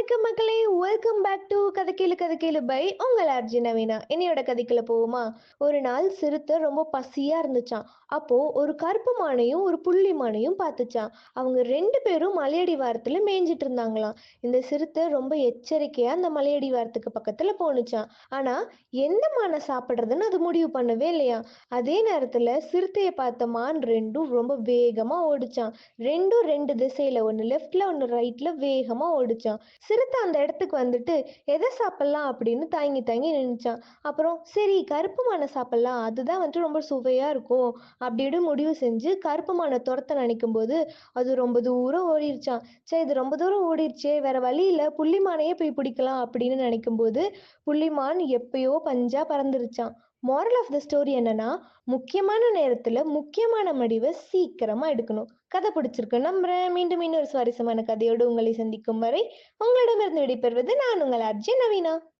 வணக்கம் மக்களே, welcome back to கதை கேளு கதை கேளு பை உங்கள் ஆர்ஜி நவீனா. என்னையோட கதைக்குள்ள போவோமா? ஒரு நாள் சிறுத்தை ரொம்ப பசியா இருந்துச்சாம். அப்போ ஒரு கருப்பு மானையும் ஒரு புள்ளி மானையும் பார்த்துச்சாம். அவங்க ரெண்டு பேரும் மலையடிவாரத்துல மேய்ஞ்சிட்டு இருந்தாங்களாம். இந்த சிறுத்தை ரொம்ப எச்சரிக்கையா அந்த மலையடிவாரத்துக்கு பக்கத்துல போணுச்சாம். ஆனா எந்த மானை சாப்பிடுறதுன்னு அது முடிவு பண்ணவே இல்லையா. அதே நேரத்துல சிறுத்தையை பார்த்த மான் ரெண்டும் ரொம்ப வேகமா ஓடுச்சாம். ரெண்டும் ரெண்டு திசையில, ஒன்னு லெஃப்ட்ல ஒன்னு ரைட்ல வேகமா ஓடுச்சாம். சிறுத்தை அந்த இடத்துக்கு வந்துட்டு எதை சாப்பிடலாம் அப்படின்னு தயங்கி தயங்கி நின்னுச்சான். அப்புறம் சரி கருப்பு மானை சாப்பிடலாம், அதுதான் வந்துட்டு ரொம்ப சுவையா இருக்கும் அப்படின்னு முடிவு செஞ்சு கருப்பு மானை துரத்த நினைக்கும் போது அது ரொம்ப தூரம் ஓடிருச்சான். சரி இது ரொம்ப தூரம் ஓடிருச்சே, வேற வழி இல்ல, புள்ளிமானையே போய் பிடிக்கலாம் அப்படின்னு நினைக்கும் போது புள்ளிமான் எப்பயோ பஞ்சா பறந்துருச்சான். மாரல் ஆஃப் த ஸ்டோரி என்னன்னா, முக்கியமான நேரத்துல முக்கியமான முடிவை சீக்கிரமா எடுக்கணும். கதை பிடிச்சிருக்கு நம்புறேன். மீண்டும் இன்னொரு சுவாரஸ்யமான கதையோடு உங்களை சந்திக்கும் வரை உங்களிடமிருந்து விடைபெறுவது நான் உங்கள் அர்ஜுன் நவீனா.